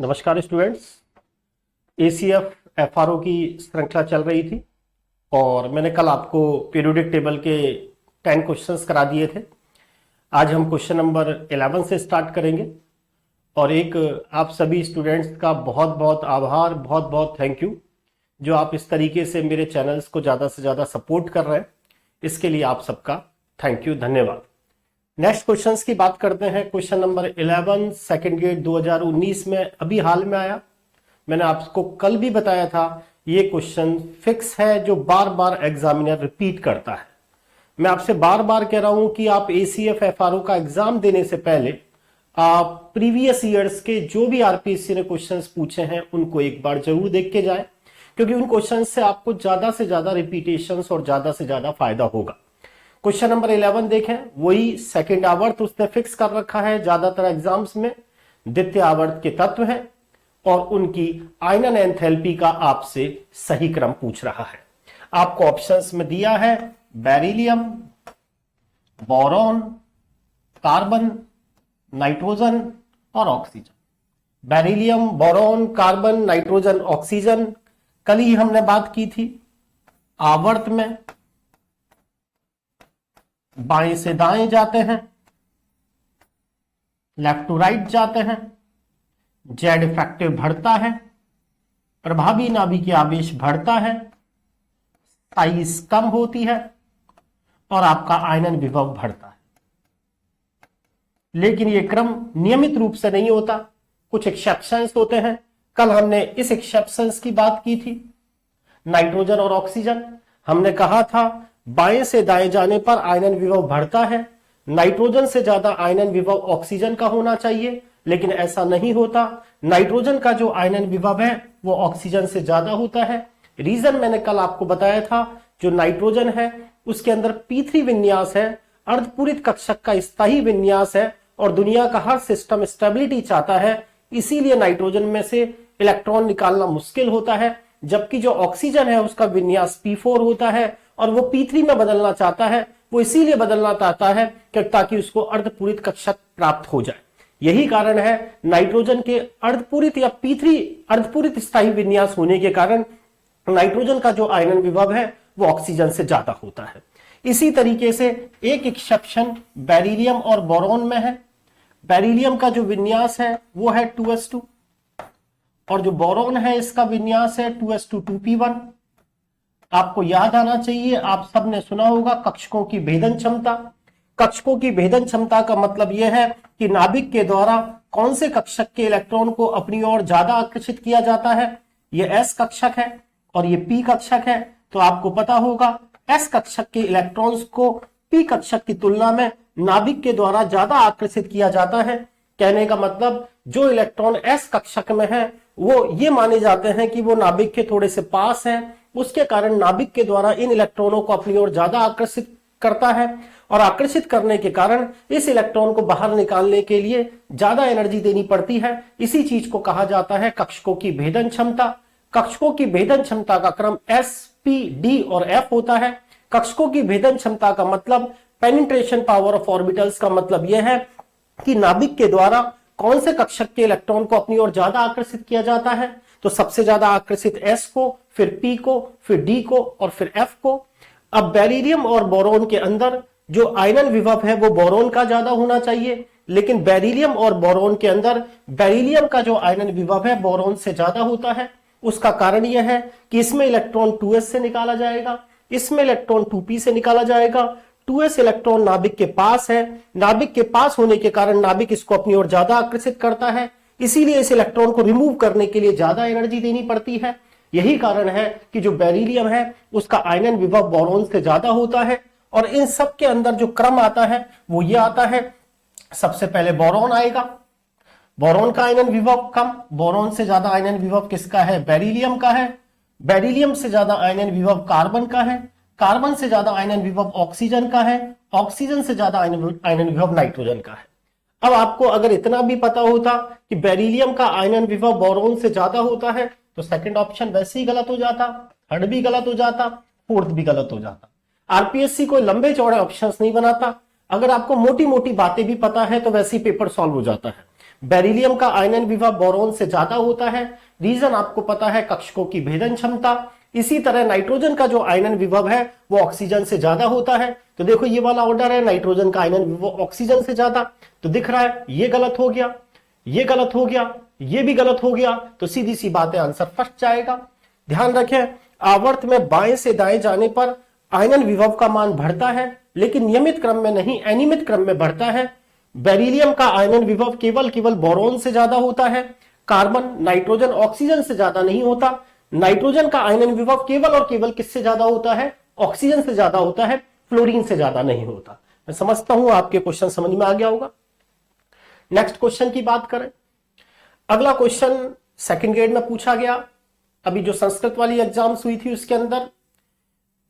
नमस्कार students. ACF FRO की श्रृंखला चल रही थी और मैंने कल आपको पीरियोडिक टेबल के 10 क्वेश्चंस करा दिए थे। आज हम क्वेश्चन नंबर 11 से स्टार्ट करेंगे और एक आप सभी स्टूडेंट्स का बहुत बहुत आभार, बहुत बहुत थैंक यू जो आप इस तरीके से मेरे चैनल्स को ज़्यादा से ज़्यादा सपोर्ट कर रहे हैं। इसके लिए आप सबका थैंक यू, धन्यवाद। नेक्स्ट क्वेश्चंस की बात करते हैं। क्वेश्चन नंबर 11 सेकंड ग्रेड 2019 में अभी हाल में आया। मैंने आपको कल भी बताया था ये क्वेश्चन फिक्स है जो बार बार एग्जामिनर रिपीट करता है। मैं आपसे बार बार कह रहा हूं कि आप एसीएफ एफआरओ का एग्जाम देने से पहले आप प्रीवियस ईयर्स के जो भी आरपीएससी ने क्वेश्चंस पूछे हैं उनको एक बार जरूर देख के जाए, क्योंकि उन क्वेश्चन से आपको ज्यादा से ज्यादा रिपीटेशन और ज्यादा से ज्यादा फायदा होगा। क्वेश्चन नंबर 11 देखें, वही सेकंड आवर्त उसने फिक्स कर रखा है। ज्यादातर एग्जाम्स में द्वितीय आवर्त के तत्व हैं और उनकी आयनन एंथैल्पी का आपसे सही क्रम पूछ रहा है। आपको ऑप्शंस में दिया है बेरिलियम, बोरॉन, कार्बन, नाइट्रोजन और oxygen. Beryllium, boron, carbon, nitrogen, oxygen कल ही हमने बात की थी। आवर्त में बाएं से दाएं जाते हैं, लेफ्ट टू राइट जाते हैं, जेड इफेक्टिव बढ़ता है, प्रभावी नाभिकीय आवेश बढ़ता है, साइज कम होती है और आपका आयनन विभव बढ़ता है। लेकिन यह क्रम नियमित रूप से नहीं होता, कुछ एक्सेप्शंस होते हैं। कल हमने इस एक्सेप्शंस की बात की थी। नाइट्रोजन और ऑक्सीजन हमने कहा था बाएं से दाएं जाने पर आयनन विभव बढ़ता है। नाइट्रोजन से ज्यादा आयनन विभव ऑक्सीजन का होना चाहिए, लेकिन ऐसा नहीं होता। नाइट्रोजन का जो आयनन विभव है वो ऑक्सीजन से ज्यादा होता है। रीजन मैंने कल आपको बताया था, जो नाइट्रोजन है उसके अंदर P3 विन्यास है, अर्धपूरित कक्षक का स्थायी विन्यास है और दुनिया का हर सिस्टम स्टेबिलिटी चाहता है, इसीलिए नाइट्रोजन में से इलेक्ट्रॉन निकालना मुश्किल होता है। जबकि जो ऑक्सीजन है उसका विन्यास P4 होता है और वो P3 में बदलना चाहता है। वो इसीलिए बदलना चाहता है ताकि उसको अर्धपूरित कक्षक प्राप्त हो जाए। यही कारण है नाइट्रोजन के अर्धपूरित या P3 अर्धपूरित स्थायी विन्यास होने के कारण नाइट्रोजन का जो आयनन विभव है वो ऑक्सीजन से ज्यादा होता है। इसी तरीके से एक एक्सेप्शन बेरिलियम और बोरॉन में है। बेरिलियम का जो विन्यास है वो है 2s2 और जो बोरॉन है इसका विन्यास है 2s2 2p1। आपको याद आना चाहिए, आप सबने सुना होगा कक्षकों की भेदन क्षमता। कक्षकों की भेदन क्षमता का मतलब यह है कि नाभिक के द्वारा कौन से कक्षक के इलेक्ट्रॉन को अपनी ओर ज्यादा आकर्षित किया जाता है। यह S कक्षक है और यह P कक्षक है। तो आपको पता होगा S कक्षक के इलेक्ट्रॉन्स को P कक्षक की तुलना में नाभिक के द्वारा ज्यादा आकर्षित किया जाता है। कहने का मतलब जो इलेक्ट्रॉन S कक्षक में है वो ये माने जाते हैं कि वो नाभिक के थोड़े से पास है, उसके कारण नाभिक के द्वारा इन इलेक्ट्रॉनों को अपनी ओर ज्यादा आकर्षित करता है और आकर्षित करने के कारण इस इलेक्ट्रॉन को बाहर निकालने के लिए ज्यादा एनर्जी देनी पड़ती है। इसी चीज को कहा जाता है कक्षकों की भेदन क्षमता। कक्षकों की भेदन क्षमता का क्रम S, P, D और F होता है। कक्षकों की भेदन क्षमता का मतलब पेनिट्रेशन पावर ऑफ ऑर्बिटल्स का मतलब यह है कि नाभिक के द्वारा कौन से कक्षक के इलेक्ट्रॉन को अपनी ओर ज्यादा आकर्षित किया जाता है। तो सबसे ज्यादा आकर्षित S को, फिर P को, फिर D को और फिर F को। अब बेरिलियम और बोरॉन के अंदर जो आयनन विभव है वो बोरॉन का ज्यादा होना चाहिए, लेकिन बेरिलियम और बोरॉन के अंदर बेरिलियम का जो आयनन विभव है बोरॉन से ज्यादा होता है। उसका कारण यह है कि इसमें इलेक्ट्रॉन 2s से निकाला जाएगा, इसमें इलेक्ट्रॉन 2p से निकाला जाएगा। 2s इलेक्ट्रॉन नाभिक के पास है, नाभिक के पास होने के कारण नाभिक इसको अपनी ओर ज्यादा आकर्षित करता है, इसीलिए इस इलेक्ट्रॉन को रिमूव करने के लिए ज्यादा एनर्जी देनी पड़ती है। यही कारण है कि जो बेरिलियम है उसका आयनन विभव बोरॉन से ज्यादा होता है। और इन सब के अंदर जो क्रम आता है वो ये आता है, सबसे पहले बोरॉन आएगा। बोरॉन का आयनन विभव कम, बोरॉन से ज्यादा आयनन विभव किसका है? बेरिलियम का है। बेरिलियम से ज्यादा आयनन विभव कार्बन का है। कार्बन से ज्यादा आयनन विभव ऑक्सीजन का है। ऑक्सीजन से ज्यादा आयनन विभव नाइट्रोजन का है। अब आपको अगर इतना भी पता होता कि बेरिलियम का आयनन विभव बोरॉन से ज्यादा होता है तो सेकंड ऑप्शन वैसे ही गलत हो जाता, थर्ड भी गलत हो जाता, फोर्थ भी गलत हो जाता। आरपीएससी कोई लंबे चौड़े ऑप्शंस नहीं बनाता। अगर आपको मोटी मोटी बातें भी पता है तो वैसे ही पेपर सॉल्व हो जाता है। बेरिलियम का आयनन विभव बोरॉन से ज्यादा होता है। रीजन आपको पता है, कक्षकों की भेदन क्षमता। इसी तरह नाइट्रोजन का जो आयनन विभव है वो ऑक्सीजन से ज्यादा होता है। तो देखो ये वाला ऑर्डर है, नाइट्रोजन का आयनन विभव ऑक्सीजन से ज्यादा, तो दिख रहा है ये गलत हो गया, ये गलत हो गया, ये भी गलत हो गया। तो सीधी सी बात है, आंसर फर्स्ट जाएगा। ध्यान रखें, आवर्त में बाएं से दाएं जाने पर आयनन विभव का मान बढ़ता है, लेकिन नियमित क्रम में नहीं, अनियमित क्रम में बढ़ता है। बेरिलियम का आयनन विभव केवल बोरॉन से ज्यादा होता है। कार्बन, नाइट्रोजन, ऑक्सीजन से ज्यादा नहीं होता। नाइट्रोजन का आयनन विभव केवल और केवल किससे ज्यादा होता है? ऑक्सीजन से ज्यादा होता है, फ्लोरीन से ज्यादा नहीं होता। मैं समझता हूं आपके क्वेश्चन समझ में आ गया होगा। नेक्स्ट क्वेश्चन की बात करें। अगला क्वेश्चन सेकंड ग्रेड में पूछा गया। अभी जो संस्कृत वाली एग्जाम्स हुई थी उसके अंदर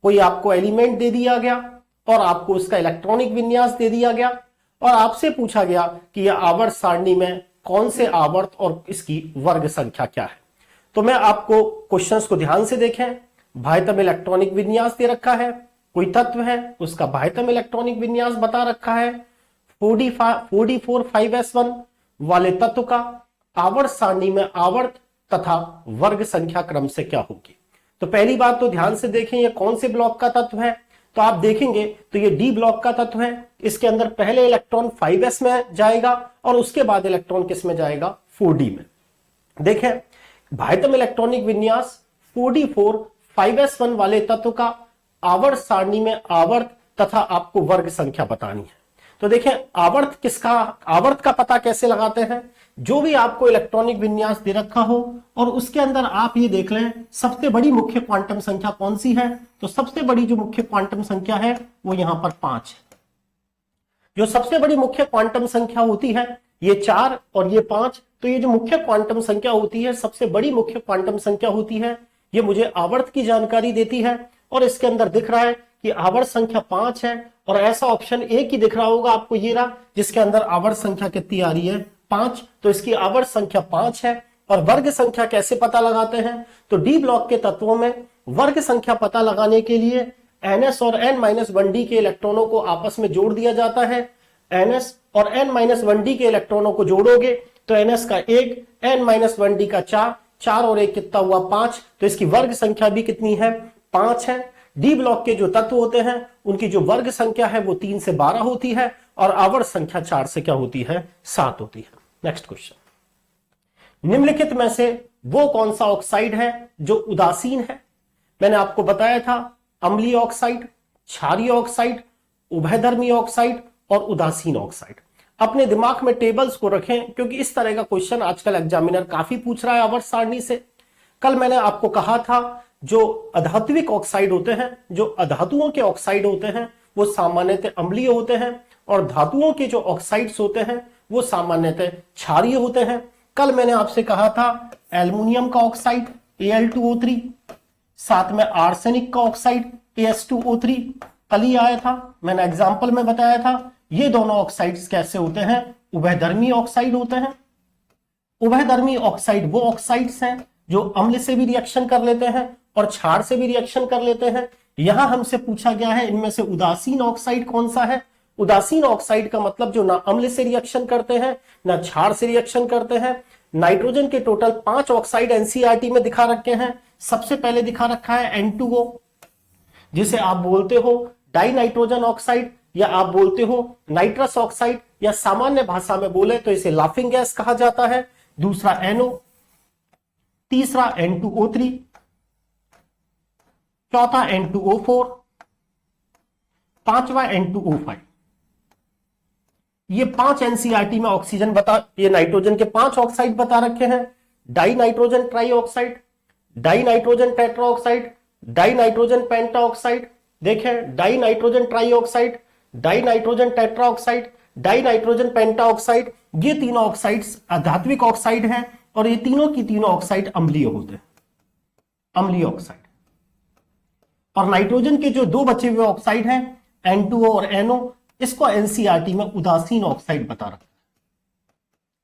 कोई आपको एलिमेंट दे दिया गया और आपको उसका इलेक्ट्रॉनिक विन्यास दे दिया गया और आपसे पूछा गया कि यह आवर्त सारणी में कौन से आवर्त और इसकी वर्ग संख्या क्या है। तो मैं आपको क्वेश्चंस को ध्यान से देखें। बाह्यतम इलेक्ट्रॉनिक विन्यास दे रखा है, कोई तत्व है उसका बाह्यतम इलेक्ट्रॉनिक विन्यास बता रखा है। 4d4 वाले तत्व का आवर्त सारणी में आवर्त तथा वर्ग संख्या क्रम से क्या होगी। तो पहली बात तो ध्यान से देखें, ये कौन से ब्लॉक का तत्व है। तो आप देखेंगे तो ये डी ब्लॉक का तत्व है। इसके अंदर पहले इलेक्ट्रॉन 5s में जाएगा और उसके बाद इलेक्ट्रॉन किस में जाएगा? 4d में। देखें, बाह्यतम इलेक्ट्रॉनिक विन्यास 4d4 5s1 वाले तत्व का आवर्त सारणी में आवर्त तथा आपको वर्ग संख्या बतानी है। तो देखें, आवर्त किसका, आवर्त का पता कैसे लगाते हैं? जो भी आपको इलेक्ट्रॉनिक विन्यास दे रखा हो और उसके अंदर आप ये देख लें सबसे बड़ी मुख्य क्वांटम संख्या कौन सी है। तो सबसे बड़ी जो मुख्य क्वांटम संख्या है वो यहां पर 5 है। जो सबसे बड़ी मुख्य क्वांटम संख्या होती है ये 4 और ये 5। तो ये जो मुख्य क्वांटम संख्या होती है, सबसे बड़ी मुख्य क्वांटम संख्या होती है, ये मुझे आवर्त की जानकारी देती है। और इसके अंदर दिख रहा है कि आवर्त संख्या 5 है और ऐसा ऑप्शन एक ही दिख रहा होगा आपको, ये रहा, जिसके अंदर आवर्त संख्या कितनी आ रही है? 5। तो इसकी आवर्त संख्या 5 है। और वर्ग संख्या कैसे पता लगाते हैं? तो डी ब्लॉक के तत्वों में वर्ग संख्या पता लगाने के लिए ns और n-1d के इलेक्ट्रॉनों को आपस में जोड़ दिया जाता है। ns और n-1d के इलेक्ट्रॉनों को जोड़ोगे तो ns का 1, n-1d का 4, 4 और 1 कितना हुआ? 5। तो इसकी वर्ग संख्या भी कितनी है? 5 है। डी ब्लॉक के जो तत्व होते हैं उनकी जो वर्ग संख्या है वो 3 से 12 होती है और आवर्त संख्या 4 से क्या होती है? 7 होती है। नेक्स्ट क्वेश्चन, निम्नलिखित में से वो कौन सा ऑक्साइड है जो उदासीन है? मैंने आपको बताया था अम्लीय ऑक्साइड, क्षारीय ऑक्साइड, उभयधर्मी ऑक्साइड और उदासीन ऑक्साइड। अपने दिमाग में टेबल्स को रखें क्योंकि इस तरह का क्वेश्चन आजकल एग्जामिनर काफी पूछ रहा है आवर्त सारणी से। कल मैंने आपको कहा था जो अधात्विक ऑक्साइड होते हैं, जो अधातुओं के ऑक्साइड होते हैं वो सामान्यतः अम्लीय होते हैं और धातुओं के जो ऑक्साइड्स होते हैं वो सामान्यतः क्षारीय होते हैं। कल मैंने आपसे कहा था एल्युमिनियम का ऑक्साइड Al2O3, साथ में आर्सेनिक का ऑक्साइड As2O3 कल ही आया था, मैंने एग्जाम्पल में बताया था। ये दोनों ऑक्साइड्स कैसे होते हैं? उभयधर्मी ऑक्साइड होते हैं। उभयधर्मी ऑक्साइड वो ऑक्साइड्स हैं जो अम्ल से भी रिएक्शन कर लेते हैं और क्षार से भी रिएक्शन कर लेते हैं। यहां हमसे पूछा गया है इनमें से उदासीन ऑक्साइड कौन सा है। उदासीन ऑक्साइड का मतलब जो ना अम्ल से रिएक्शन करते हैं ना क्षार से रिएक्शन करते हैं। नाइट्रोजन के टोटल 5 ऑक्साइड एनसीईआरटी में दिखा रखे हैं। सबसे पहले दिखा रखा है N2O, जिसे आप बोलते हो डाई नाइट्रोजन ऑक्साइड या आप बोलते हो नाइट्रस ऑक्साइड या सामान्य भाषा में बोले तो इसे लाफिंग गैस कहा जाता है। दूसरा NO, तीसरा N2O3, चौथा N2O4, पांचवा N2O5। ये 5 एनसीईआरटी में ऑक्सीजन ये नाइट्रोजन के 5 ऑक्साइड बता रखे हैं। Di nitrogen tri oxide, di nitrogen tetra oxide, di nitrogen penta oxide. देखें, di nitrogen tri oxide, di nitrogen tetra oxide, di nitrogen penta oxide, ये तीनों ऑक्साइड्स अधात्विक ऑक्साइड हैं और ये तीनों की तीनों ऑक्साइड अम्लीय होते हैं, अम्लीय ऑक्साइड। और नाइट्रोजन के जो 2 बचे हुए ऑक्साइड हैं N2O और NO, इसको एनसीईआरटी में उदासीन ऑक्साइड बता रखा है।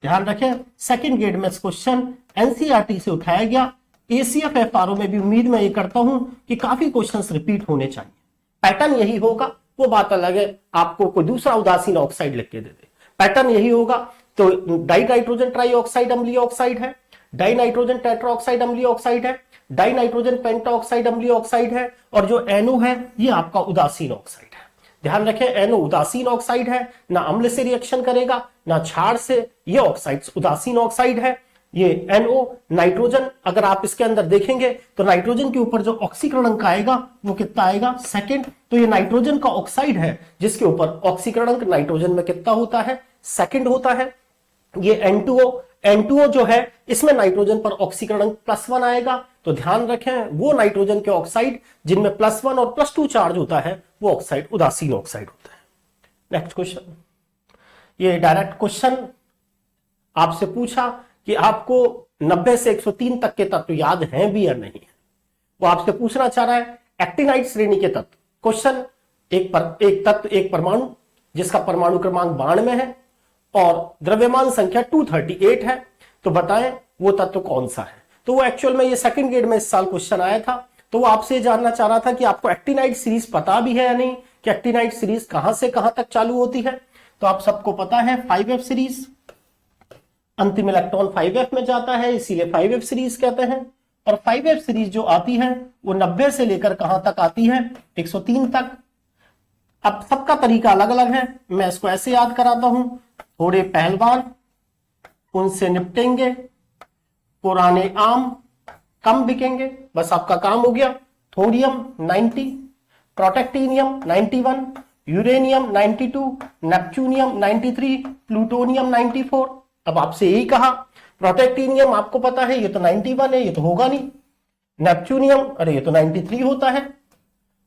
ध्यान रखें, सेकंड ग्रेड में क्वेश्चन एनसीईआरटी से उठाया गया। एसीएफ एफआरओ में भी उम्मीद मैं ये करता हूं कि काफी क्वेश्चंस रिपीट होने चाहिए। पैटर्न यही होगा, वो बात अलग है आपको कोई दूसरा उदासीन ऑक्साइड लिख के दे दे, पैटर्न यही होगा। तो डाई नाइट्रोजन ट्राई ऑक्साइड अम्लीय ऑक्साइड है, डाई नाइट्रोजन टेट्रा ऑक्साइड अम्लीय ऑक्साइड है, डाई नाइट्रोजन पेंटा ऑक्साइड अम्लीय ऑक्साइड है, और जो NO है ये आपका उदासीन ऑक्साइड है। ध्यान रखें, NO उदासीन ऑक्साइड है, ना अम्ल से रिएक्शन करेगा ना क्षार से, ये ऑक्साइड्स उदासीन ऑक्साइड है। ये NO नाइट्रोजन, अगर आप इसके अंदर देखेंगे तो नाइट्रोजन के ऊपर जो ऑक्सीकरण आएगा वो कितना आएगा, सेकंड। तो ये नाइट्रोजन का ऑक्साइड है जिसके ऊपर ऑक्सीकरण नाइट्रोजन में कितना होता है, सेकंड होता है। ये N2O जो है इसमें नाइट्रोजन पर ऑक्सीकरण +1 आएगा। तो ध्यान रखें, वो नाइट्रोजन के ऑक्साइड जिनमें +1 और +2 चार्ज होता है वो ऑक्साइड उदासीन ऑक्साइड होता है। नेक्स्ट क्वेश्चन, ये डायरेक्ट क्वेश्चन आपसे पूछा कि आपको 90 से 103 तक के तत्व याद हैं भी या नहीं है। वो आपसे पूछना चाह रहा है एक्टिनाइड श्रेणी के तत्व। क्वेश्चन, एक तत्व, एक परमाणु जिसका परमाणु क्रमांक 92 है और द्रव्यमान संख्या 238 है, तो बताएं वो तत्व कौन सा है। तो वो एक्चुअल में ये सेकंड ग्रेड में इस साल क्वेश्चन आया था। तो वो आपसे जानना चाह रहा था कि आपको एक्टिनाइड सीरीज पता भी है या नहीं, कि एक्टिनाइड सीरीज कहां से कहां तक चालू होती है। तो आप सबको पता है 5F सीरीज, अंतिम इलेक्ट्रॉन 5F में जाता है इसीलिए 5F सीरीज कहते हैं। और 5F सीरीज जो आती है वो 90 से लेकर कहां तक आती है, 103 तक। अब सबका तरीका अलग अलग है, मैं इसको ऐसे याद कराता हूं। थोड़े पहलवान उनसे निपटेंगे, पुराने आम कम बिकेंगे, बस आपका काम हो गया। Thorium 90, protactinium 91, uranium 92, neptunium 93, plutonium 94। अब आपसे यही कहा, प्रोटेक्टिनियम आपको पता है ये तो 91 है, ये तो होगा नहीं। नेपच्यूनियम, अरे ये तो 93 होता है।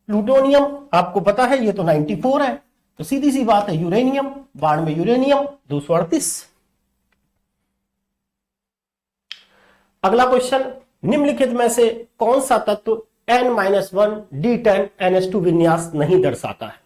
प्लूटोनियम आपको पता है ये तो 94 है। तो सीधी सी बात है यूरेनियम, बाढ़ में यूरेनियम 238। अगला क्वेश्चन, निम्नलिखित में से कौन सा तत्व N-1 D10 NH2 विन्यास नहीं दर्शाता है।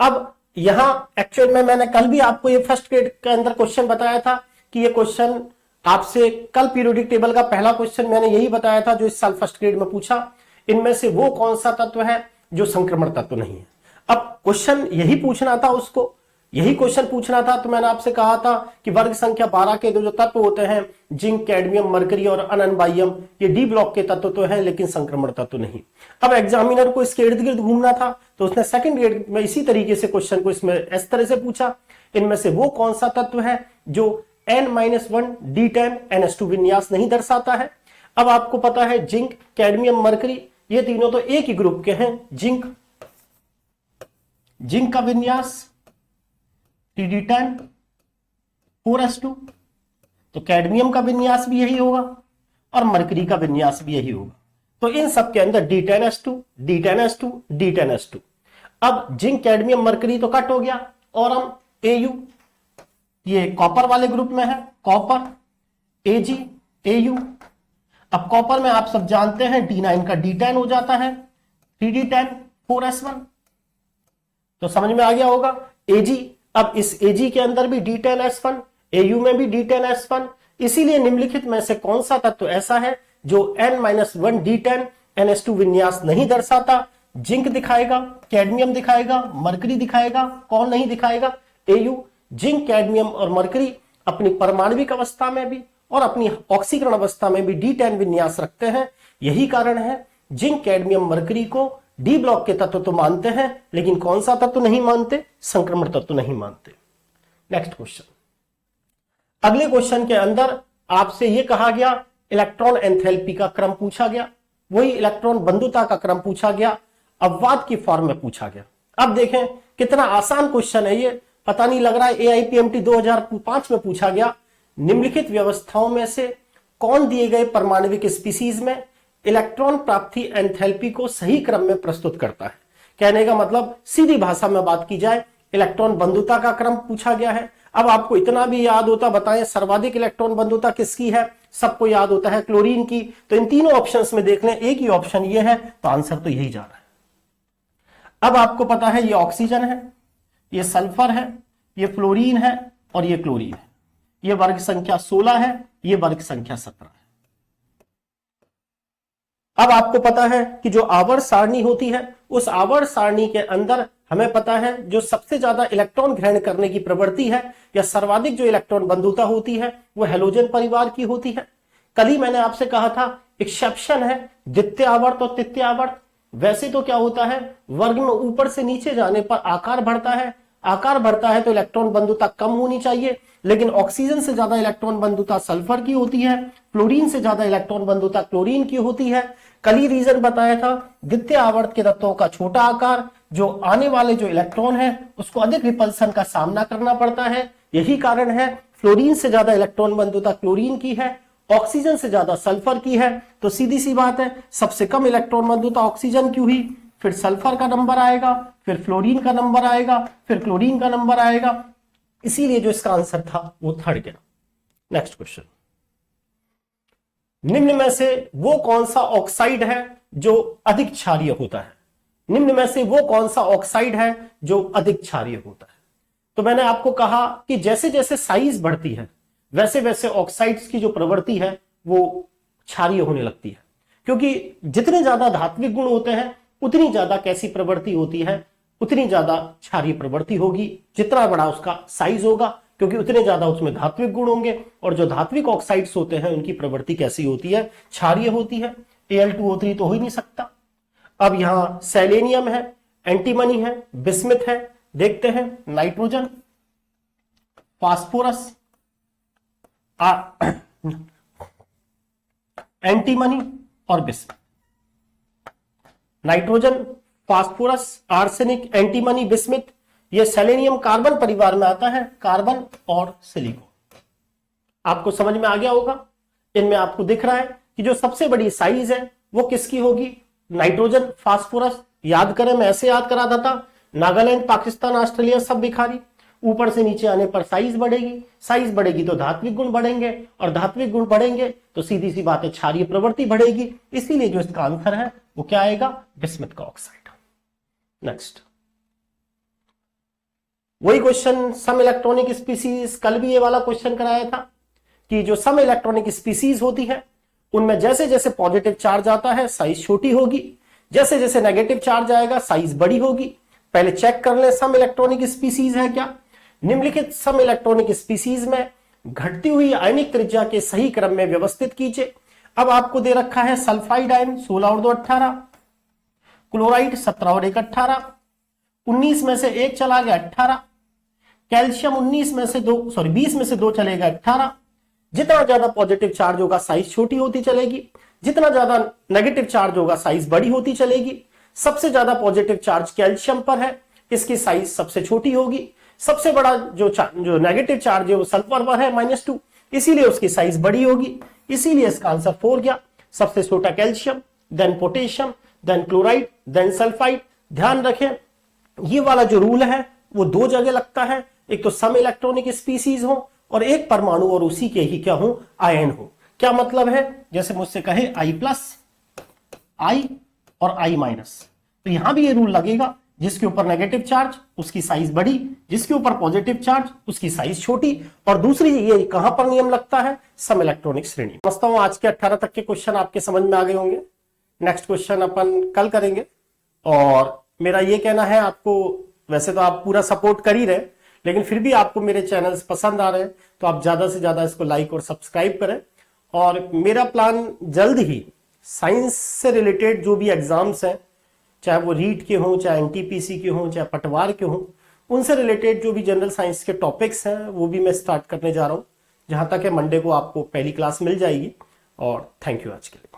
अब यहां एक्चुअल में मैंने कल भी आपको ये फर्स्ट ग्रेड के अंदर क्वेश्चन बताया था कि ये क्वेश्चन आपसे कल पीरियोडिक टेबल का पहला क्वेश्चन मैंने यही बताया था जो इस साल फर्स्ट ग्रेड में पूछा, इनमें से वो कौन सा तत्व है जो संक्रमण तत्व नहीं है। अब क्वेश्चन यही पूछना था, उसको यही क्वेश्चन पूछना था। तो मैंने आपसे कहा था कि वर्ग संख्या 12 के जो तत्व होते हैं जिंक, कैडमियम, मरकरी और अनबाइयम, ये डी ब्लॉक के तत्व तो हैं लेकिन संक्रमण तत्व नहीं। अब एग्जामिनर को इसके इर्द गिर्द घूमना था तो उसने सेकंड ग्रेड में इसी तरीके से क्वेश्चन को इसमें इस तरह से पूछा, इनमें से वो कौन सा तत्व है जो N-1 D10 NH2 विन्यास नहीं दर्शाता है। अब आपको पता है जिंक, कैडमियम, मरकरी ये तीनों तो एक ही ग्रुप के हैं। जिंक का विन्यास 3D10 4s2, तो कैडमियम का विन्यास भी यही होगा और मरकरी का विन्यास भी यही होगा। तो इन सब के अंदर D10s2 D10s2 D10s2। अब जिंक, कैडमियम, मरकरी तो कट हो गया और हम Au, ये कॉपर वाले ग्रुप में है, कॉपर Ag Au। अब कॉपर में आप सब जानते हैं D9 का D10 हो जाता है, 3D10 4s1। तो समझ में आ गया होगा Ag। अब इस Ag के अंदर भी D10s1, Au में भी D10s1। इसीलिए निम्नलिखित में से कौन सा तत्व ऐसा है जो N-1 D10 NH2 विन्यास नहीं दर्शाता। जिंक दिखाएगा, कैडमियम दिखाएगा, मरकरी दिखाएगा, कौन नहीं दिखाएगा, Au। जिंक, कैडमियम और मरकरी अपनी परमाणविक अवस्था में भी और अपनी ऑक्सीकरण अवस्था में भी D10 विन्यास रखते हैं। यही कारण है जिंक, कैडमियम, मरकरी को डी ब्लॉक के तत्व तो मानते हैं लेकिन कौन सा तत्व नहीं मानते, संक्रमण तत्व नहीं मानते। नेक्स्ट क्वेश्चन, अगले क्वेश्चन के अंदर आपसे यह कहा गया इलेक्ट्रॉन एंथैल्पी का क्रम पूछा गया, वही इलेक्ट्रॉन बंधुता का क्रम पूछा गया, अपवाद की फॉर्म में पूछा गया। अब देखें कितना आसान क्वेश्चन है ये, पता नहीं लग रहा है AIPMT 2005 में पूछा गया। निम्नलिखित व्यवस्थाओं में से कौन दिए गए परमाणविक स्पीसीज में इलेक्ट्रॉन प्राप्ति एंथैल्पी को सही क्रम में प्रस्तुत करता है। कहने का मतलब सीधी भाषा में बात की जाए, इलेक्ट्रॉन बंधुता का क्रम पूछा गया है। अब आपको इतना भी याद होता, बताएं सर्वाधिक इलेक्ट्रॉन बंधुता किसकी है, सबको याद होता है क्लोरीन की। तो इन तीनों ऑप्शंस में देख लें, एक ही ऑप्शन ये है, तो आंसर तो यही जा रहा है। अब आपको पता है ये ऑक्सीजन है, ये सल्फर है, ये फ्लोरीन है और ये क्लोरीन है। ये वर्ग संख्या 16 है, ये वर्ग संख्या 17 है। अब आपको पता है कि जो आवर्त सारणी होती है, उस आवर्त सारणी के अंदर हमें पता है जो सबसे ज्यादा इलेक्ट्रॉन ग्रहण करने की प्रवृत्ति है या सर्वाधिक जो इलेक्ट्रॉन बंधुता होती है वो हैलोजन परिवार की होती है। कल ही मैंने आपसे कहा था एक्सेप्शन है द्वितीय आवर्त और तृतीय आवर्त। वैसे तो क्या होता है, वर्ग में ऊपर से नीचे जाने पर आकार बढ़ता है, आकार बढ़ता है तो इलेक्ट्रॉन बंधुता कम होनी चाहिए, लेकिन ऑक्सीजन से ज्यादा इलेक्ट्रॉन बंधुता सल्फर की होती है, फ्लोरीन से ज्यादा इलेक्ट्रॉन बंधुता क्लोरीन की होती है। कल ही रीजन बताया था, द्वितीय आवर्त के तत्वों का छोटा आकार, जो आने वाले जो इलेक्ट्रॉन है उसको अधिक रिपल्सन का सामना करना पड़ता है। यही कारण है फ्लोरीन से ज्यादा इलेक्ट्रॉन बंधुता क्लोरीन की है, ऑक्सीजन से ज्यादा सल्फर की है। तो सीधी सी बात है, सबसे कम इलेक्ट्रॉन बंधुता ऑक्सीजन की हुई, फिर सल्फर का नंबर आएगा, फिर फ्लोरीन का नंबर आएगा, फिर क्लोरीन का नंबर आएगा। इसीलिए जो इसका आंसर था वो थर्ड गया। नेक्स्ट क्वेश्चन, निम्न में से वो कौन सा ऑक्साइड है जो अधिक क्षारीय होता है? निम्न में से वो कौन सा ऑक्साइड है जो अधिक क्षारीय होता है? तो मैंने आपको कहा कि जैसे जैसे साइज बढ़ती है वैसे वैसे ऑक्साइड्स की जो प्रवृत्ति है वो क्षारीय होने लगती है, क्योंकि जितने ज्यादा धात्विक गुण होते हैं उतनी ज्यादा कैसी प्रवृत्ति होती है, उतनी ज्यादा क्षारीय प्रवृत्ति होगी। जितना बड़ा उसका साइज होगा, क्योंकि उतने ज्यादा उसमें धात्विक गुण होंगे, और जो धात्विक ऑक्साइड्स होते हैं उनकी प्रवृत्ति कैसी होती है, क्षारीय होती है। Al2O3 तो हो ही नहीं सकता। अब यहां सेलेनियम है, एंटीमनी है, बिस्मिथ है, देखते हैं नाइट्रोजन, फास्फोरस, एंटीमनी और bismuth. Nitrogen, phosphorus, arsenic, antimony, bismuth, यह सेलेनियम कार्बन परिवार में आता है, कार्बन और सिलिकॉन। आपको समझ में आ गया होगा। इनमें आपको दिख रहा है कि जो सबसे बड़ी साइज है वो किसकी होगी, नाइट्रोजन, फास्फोरस। याद करें, मैं ऐसे याद करा था, नागालैंड, पाकिस्तान, ऑस्ट्रेलिया सब भिखारी। ऊपर से नीचे आने पर साइज बढ़ेगी, साइज बढ़ेगी तो धात्विक गुण बढ़ेंगे, और धात्विक गुण बढ़ेंगे तो सीधी सी बात है क्षारीय प्रवृत्ति बढ़ेगी। इसीलिए जो इसका आंसर है वो क्या आएगा, बिस्मिथ का ऑक्साइड। नेक्स्ट, वही क्वेश्चन, सम इलेक्ट्रॉनिक स्पीसीज। कल भी ये वाला क्वेश्चन कराया था कि जो सम इलेक्ट्रॉनिक स्पीसीज होती है उनमें जैसे जैसे पॉजिटिव चार्ज आता है साइज छोटी होगी, जैसे जैसे नेगेटिव चार्ज आएगा साइज बड़ी होगी। पहले चेक कर ले सम इलेक्ट्रॉनिक स्पीसीज है क्या। निम्नलिखित सम इलेक्ट्रॉनिक स्पीसीज में घटती हुई आयनिक त्रिज्या के सही क्रम में व्यवस्थित कीजिए। अब आपको दे रखा है सल्फाइड आयन 16 और 2 18, क्लोराइड 17 और 1 18, 19 में से 1 चला गया 18, कैल्शियम 20 में से 2 चलेगा 18। जितना ज्यादा पॉजिटिव चार्ज होगा साइज छोटी होती चलेगी, जितना ज्यादा नेगेटिव चार्ज होगा साइज बड़ी होती चलेगी। सबसे ज्यादा पॉजिटिव चार्ज कैल्शियम पर है, इसकी साइज सबसे छोटी होगी। सबसे बड़ा जो नेगेटिव चार्ज है वो सल्फर पर है -2, इसीलिए उसकी साइज बड़ी होगी। इसीलिए इसका आंसर 4 गया। सबसे छोटा calcium, then potassium, then chloride, then sulphide. ध्यान रखें, ये वाला जो रूल है वो 2 जगह लगता है, एक तो सम इलेक्ट्रॉनिक स्पीसीज हो और एक परमाणु और उसी के ही क्या हो, आयन हो। क्या मतलब है, जैसे मुझसे कहे I+, I और I-, तो यहां भी ये रूल लगेगा, जिसके ऊपर नेगेटिव चार्ज उसकी साइज बड़ी, जिसके ऊपर पॉजिटिव चार्ज उसकी साइज छोटी। और दूसरी ये कहां पर नियम लगता है, सम इलेक्ट्रॉनिक श्रेणी। समझता हूं आज के 18 तक के क्वेश्चन आपके समझ में आ गए होंगे। नेक्स्ट क्वेश्चन अपन कल करेंगे। और मेरा ये कहना है आपको, वैसे तो आप पूरा सपोर्ट कर ही रहे, लेकिन फिर भी आपको मेरे चैनल्स पसंद आ रहे हैं तो आप ज्यादा से ज्यादा इसको लाइक और सब्सक्राइब करें। और मेरा प्लान जल्द ही साइंस से रिलेटेड जो भी एग्जाम्स हैं, चाहे वो रीट के हों, चाहे एनटीपीसी के हों, चाहे पटवार के हों, उनसे रिलेटेड जो भी जनरल साइंस के टॉपिक्स हैं वो भी मैं स्टार्ट करने जा रहा हूं। जहां तक है मंडे को आपको पहली क्लास मिल जाएगी। और थैंक यू आज के लिए।